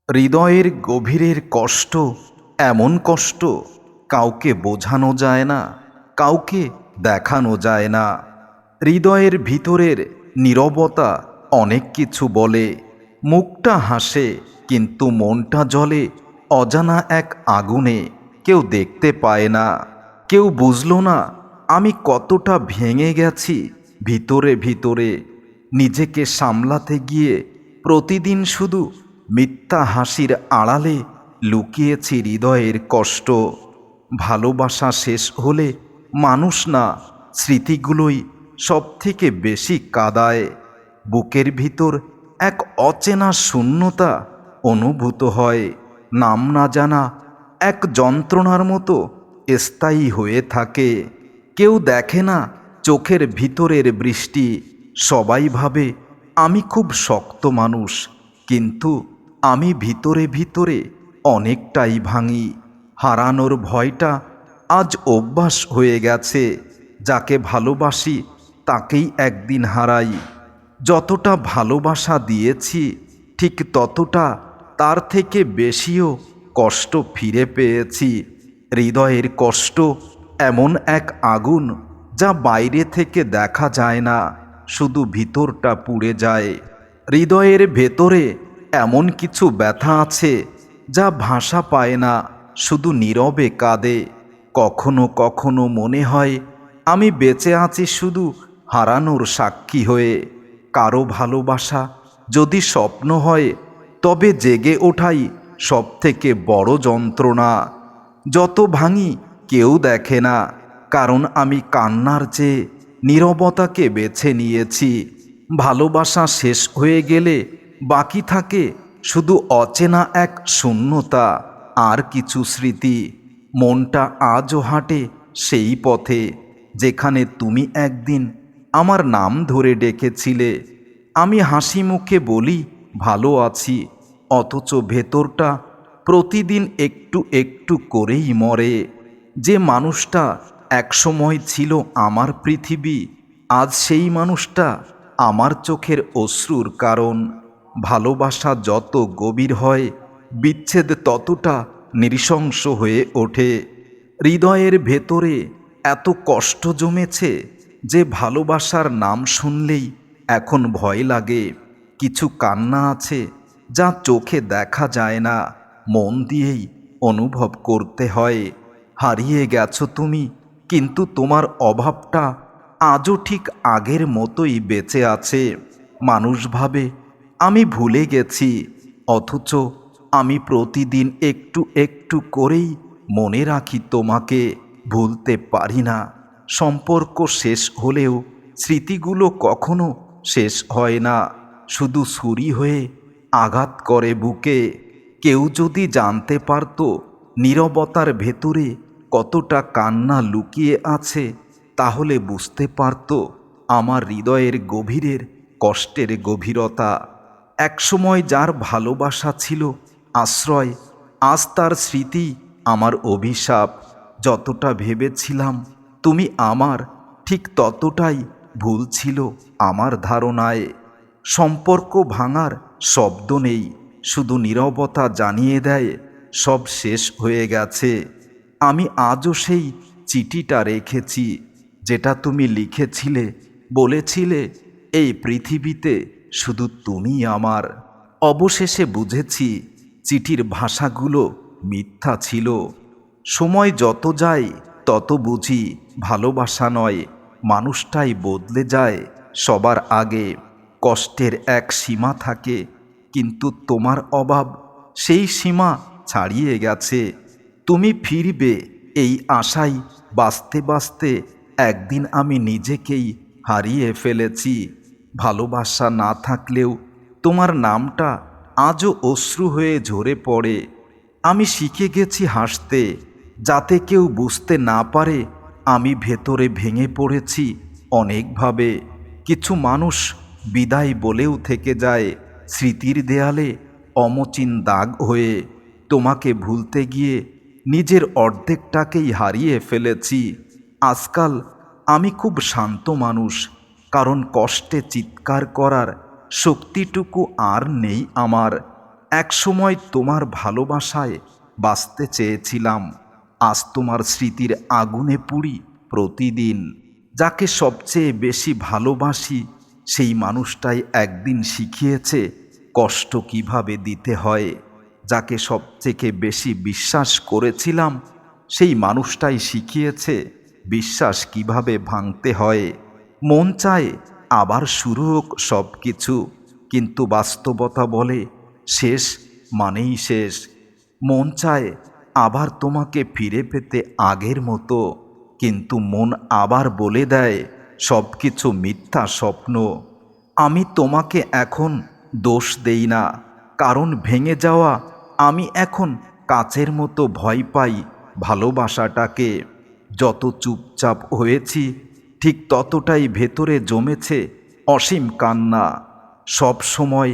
হৃদয়ের গভীরের কষ্ট এমন কষ্ট কাউকে বোঝানো যায় না, কাউকে দেখানো যায় না। হৃদয়ের ভিতরের নীরবতা অনেক কিছু বলে। মুখটা হাসে কিন্তু মনটা জ্বলে অজানা এক আগুনে। কেউ দেখতে পায় না, কেউ বুঝলো না আমি কতটা ভেঙে গেছি ভিতরে ভিতরে। নিজেকে সামলাতে গিয়ে প্রতিদিন শুধু মিথ্যা হাসির আড়ালে লুকিয়েছি হৃদয়ের কষ্ট। ভালোবাসা শেষ হলে মানুষ না, স্মৃতিগুলোই সবথেকে বেশি কাঁদায়। বুকের ভিতর এক অচেনা শূন্যতা অনুভূত হয়, নাম না জানা এক যন্ত্রণার মতো স্থায়ী হয়ে থাকে। কেউ দেখে না চোখের ভিতরের বৃষ্টি। সবাই ভাবে আমি খুব শক্ত মানুষ, কিন্তু আমি ভিতরে ভিতরে অনেকটাই ভাঙি। হারানোর ভয়টা আজ অভ্যাস হয়ে গেছে। যাকে ভালোবাসি তাকেই একদিন হারাই। যতটা ভালোবাসা দিয়েছি ঠিক ততটা তার থেকে বেশিও কষ্ট ফিরে পেয়েছি। হৃদয়ের কষ্ট এমন এক আগুন যা বাইরে থেকে দেখা যায় না, শুধু ভিতরটা পুড়ে যায়। হৃদয়ের ভেতরে এমন কিছু ব্যথা আছে যা ভাষা পায় না, শুধু নীরবে কাঁদে। কখনো কখনো মনে হয় আমি বেঁচে আছি শুধু হারানোর সাক্ষী হয়ে। কারো ভালোবাসা যদি স্বপ্ন হয় তবে জেগে ওঠাই সব থেকে বড় যন্ত্রণা। যত ভাঙি কেউ দেখে না, কারণ আমি কান্নার চেয়ে নীরবতাকে বেছে নিয়েছি। ভালোবাসা শেষ হয়ে গেলে বাকি থাকে শুধু অচেনা এক শূন্যতা আর কিছু স্মৃতি। মনটা আজও হাঁটে সেই পথে যেখানে তুমি একদিন আমার নাম ধরে ডেকেছিলে। আমি হাসি মুখে বলি ভালো আছি, অথচ ভেতরটা প্রতিদিন একটু একটু করেই মরে। যে মানুষটা একসময় ছিল আমার পৃথিবী, আজ সেই মানুষটা আমার চোখের অশ্রুর কারণ। ভালোবাসা যত গভীর হয় বিচ্ছেদ ততটা নৃশংস হয়ে ওঠে। হৃদয়ের ভেতরে এত কষ্ট জমেছে যে ভালোবাসার নাম শুনলেই এখন ভয় লাগে। কিছু কান্না আছে যা চোখে দেখা যায় না, মন দিয়েই অনুভব করতে হয়। হারিয়ে গেছো তুমি, কিন্তু তোমার অভাবটা আজও ঠিক আগের মতোই বেঁচে আছে। মানুষ ভাবে আমি ভুলে গেছি, অথচ আমি প্রতিদিন একটু একটু করেই মনে রাখি তোমাকে। ভুলতে পারি না। সম্পর্ক শেষ হলেও স্মৃতিগুলো কখনো শেষ হয় না, শুধু ছুরি হয়ে আঘাত করে বুকে। কেউ যদি জানতে পারত নীরবতার ভেতরে কতটা কান্না লুকিয়ে আছে, তাহলে বুঝতে পারত আমার হৃদয়ের গভীরের কষ্টের গভীরতা। একসময় যার ভালোবাসা ছিল আশ্রয়, আজ তার স্মৃতি আমার অভিশাপ। যতটা ভেবেছিলাম তুমি আমার, ঠিক ততটাই ভুল ছিল আমার ধারণায়। সম্পর্ক ভাঙার শব্দ নেই, শুধু নীরবতা জানিয়ে দেয় সব শেষ হয়ে গেছে। আমি আজও সেই চিঠিটা রেখেছি যেটা তুমি লিখেছিলে, বলেছিলে এই পৃথিবীতে শুধু তুমি আমার। অবশেষে বুঝেছি চিঠির ভাষাগুলো মিথ্যা ছিল। সময় যত যায় তত বুঝি ভালোবাসা নয়, মানুষটাই বদলে যায় সবার আগে। কষ্টের এক সীমা থাকে, কিন্তু তোমার অভাব সেই সীমা ছাড়িয়ে গেছে। তুমি ফিরবে এই আশায় বাঁচতে বাঁচতে একদিন আমি নিজেকেই হারিয়ে ফেলেছি। ভালোবাসা না থাকলেও তোমার নামটা আজও অশ্রু হয়ে ঝরে পড়ে। আমি শিখে গেছি হাসতে, যাতে কেউ বুঝতে না পারে আমি ভেতরে ভেঙে পড়েছি অনেকভাবে। কিছু মানুষ বিদায় বলেও থেকে যায় স্মৃতির দেয়ালে অমচিন দাগ হয়ে। তোমাকে ভুলতে গিয়ে নিজের অর্ধেকটাকেই হারিয়ে ফেলেছি। আজকাল আমি খুব শান্ত মানুষ, কারণ কষ্টে চিৎকার করার শক্তিটুকু আর নেই আমার। একসময় তোমার ভালোবাসায় বাঁচতে চেয়েছিলাম, আজ তোমার স্মৃতির আগুনে পুড়ি প্রতিদিন। যাকে সবচেয়ে বেশি ভালোবাসি সেই মানুষটাই একদিন শিখিয়েছে কষ্ট কিভাবে দিতে হয়। যাকে সবথেকে বেশি বিশ্বাস করেছিলাম সেই মানুষটাই শিখিয়েছে বিশ্বাস কিভাবে ভাঙতে হয়। মন চায় আবার শুরু হোক সব কিছু, কিন্তু বাস্তবতা বলে শেষ মানেই শেষ। মন চায় আবার তোমাকে ফিরে পেতে আগের মতো, কিন্তু মন আবার বলে দেয় সব কিছু মিথ্যা স্বপ্ন। আমি তোমাকে এখন দোষ দেই না, কারণ ভেঙে যাওয়া আমি এখন কাচের মতো ভয় পাই ভালোবাসাটাকে। যত চুপচাপ হয়েছি ঠিক ততটাই ভেতরে জমেছে অসীম কান্না। সব সময়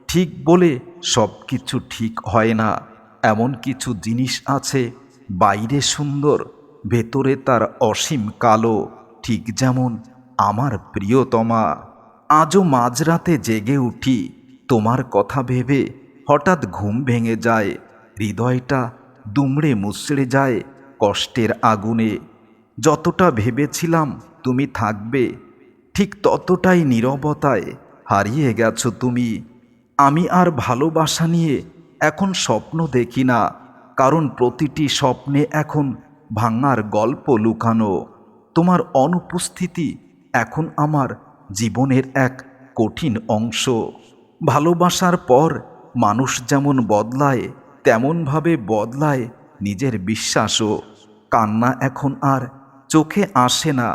ঠিক বলে সব কিছু ঠিক হয় না। এমন কিছু জিনিস আছে বাইরে সুন্দর, ভেতরে তার অসীম কালো, ঠিক যেমন আমার প্রিয়তমা। আজও মাঝরাতে জেগে উঠি তোমার কথা ভেবে, হঠাৎ ঘুম ভেঙে যায়, হৃদয়টা দুমড়ে মুচড়ে যায় কষ্টের আগুনে। যতটা ভেবেছিলাম তুমি থাকবে, ঠিক ততটাই নীরবতায় হারিয়ে গেছো তুমি। আমি আর ভালোবাসা নিয়ে এখন স্বপ্ন দেখি না, কারণ প্রতিটি স্বপ্নে এখন ভাঙার গল্প লুকানো। তোমার অনুপস্থিতি এখন আমার জীবনের এক কঠিন অংশ। ভালোবাসার পর মানুষ যেমন বদলায় তেমনভাবে বদলায় নিজের বিশ্বাসও। কান্না এখন আর চোখে আসে না,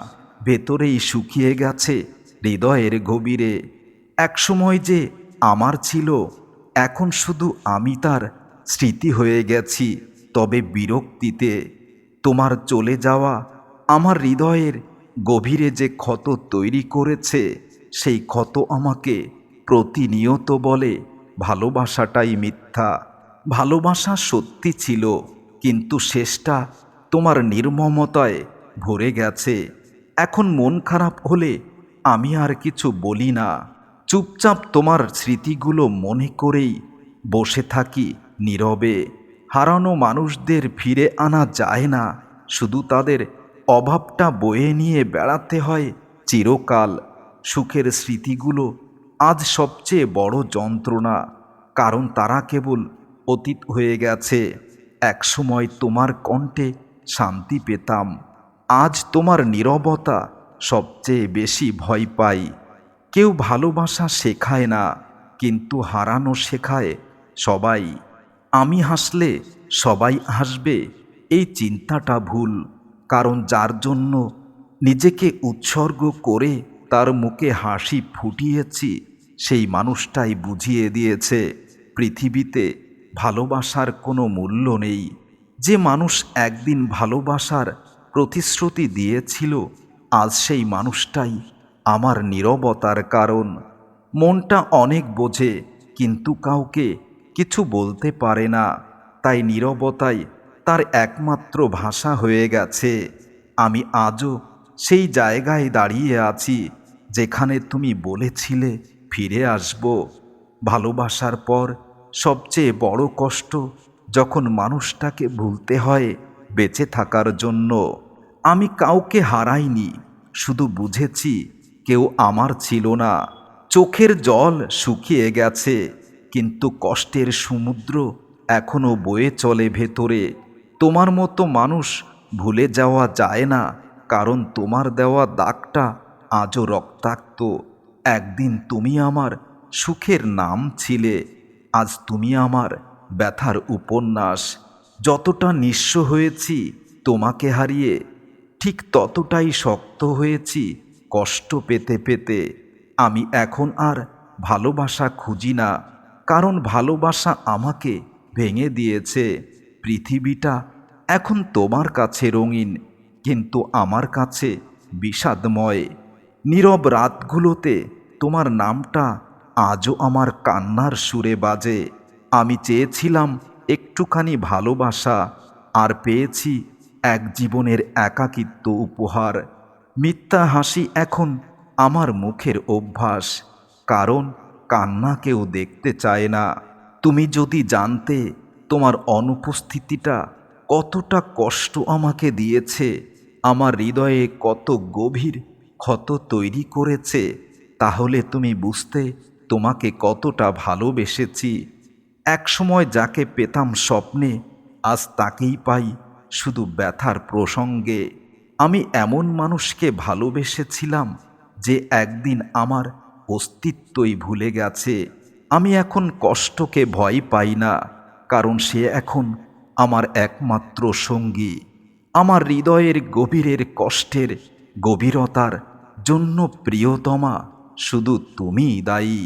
ভেতরেই শুকিয়ে গেছে হৃদয়ের গভীরে। একসময় যে আমার ছিল, এখন শুধু আমি তার স্মৃতি হয়ে গেছি, তবে বিরক্তিতে। তোমার চলে যাওয়া আমার হৃদয়ের গভীরে যে ক্ষত তৈরি করেছে, সেই ক্ষত আমাকে প্রতিনিয়ত বলে ভালোবাসাটাই মিথ্যা। ভালোবাসা সত্যি ছিল, কিন্তু শেষটা তোমার নির্মমতায় ভরে গেছে। এখন মন খারাপ হলে আমি আর কিছু বলি না, চুপচাপ তোমার স্মৃতিগুলো মনে করেই বসে থাকি নীরবে। হারানো মানুষদের ফিরে আনা যায় না, শুধু তাদের অভাবটা বয়ে নিয়ে বেড়াতে হয় চিরকাল। সুখের স্মৃতিগুলো আজ সবচেয়ে বড় যন্ত্রণা, কারণ তারা কেবল অতীত হয়ে গেছে। একসময় তোমার কণ্ঠে শান্তি পেতাম, আজ তোমার নীরবতা সবচেয়ে বেশি ভয় পাই। কেউ ভালোবাসা শেখায় না, কিন্তু হারানো শেখায় সবাই। আমি হাসলে সবাই হাসবে এই চিন্তাটা ভুল, কারণ যার জন্য নিজেকে উৎসর্গ করে তার মুখে হাসি ফুটিয়েছি সেই মানুষটাই বুঝিয়ে দিয়েছে পৃথিবীতে ভালোবাসার কোনো মূল্য নেই। যে মানুষ একদিন ভালোবাসার প্রতিশ্রুতি দিয়েছিল, আজ সেই মানুষটাই আমার নীরবতার কারণ। মনটা অনেক বোঝে, কিন্তু কাউকে কিছু বলতে পারে না, তাই নীরবতাই তার একমাত্র ভাষা হয়ে গেছে। আমি আজও সেই জায়গায় দাঁড়িয়ে আছি যেখানে তুমি বলেছিলে ফিরে আসব। ভালোবাসার পর সবচেয়ে বড় কষ্ট যখন মানুষটাকে ভুলতে হয় বেঁচে থাকার জন্য। আমি কাউকে হারাইনি, শুধু বুঝেছি কেউ আমার ছিল না। চোখের জল শুকিয়ে গেছে, কিন্তু কষ্টের সমুদ্র এখনো বয়ে চলে ভেতরে। তোমার মতো মানুষ ভুলে যাওয়া যায় না, কারণ তোমার দেওয়া দাগটা আজও রক্তাক্ত। একদিন তুমি আমার সুখের নাম ছিলে, আজ তুমি আমার ব্যথার উপন্যাস। যতটা নিঃস্ব হয়েছি তোমাকে হারিয়ে, ঠিক ততটাই শক্ত হয়েছি কষ্ট পেতে পেতে। আমি এখন আর ভালোবাসা খুঁজি না, কারণ ভালোবাসা আমাকে ভেঙে দিয়েছে। পৃথিবীটা এখন তোমার কাছে রঙিন, কিন্তু আমার কাছে বিষাদময়। নীরব রাতগুলোতে তোমার নামটা আজও আমার কান্নার সুরে বাজে। আমি চেয়েছিলাম একটুখানি ভালোবাসা, আর পেয়েছি এক জীবনের একাকিত্ব উপহার। মিথ্যা হাসি এখন আমার মুখের অভ্যাস, কারণ কান্না কেউ দেখতে চায় না। তুমি যদি জানতে তোমার অনুপস্থিতিটা কতটা কষ্ট আমাকে দিয়েছে, আমার হৃদয়ে কত গভীর ক্ষত তৈরি করেছে, তাহলে তুমি বুঝতে তোমাকে কতটা ভালোবেসেছি। একসময় যাকে পেতাম স্বপ্নে, আজ তাকেই পাই শুধু ব্যথার প্রসঙ্গে। আমি এমন মানুষকে ভালোবেসেছিলাম যে একদিন আমার অস্তিত্বই ভুলে গেছে। আমি এখন কষ্টকে ভয় পাই না, কারণ সে এখন আমার একমাত্র সঙ্গী। আমার হৃদয়ের গভীরের কষ্টের গভীরতার জন্য প্রিয়তমা শুধু তুমিই দায়ী।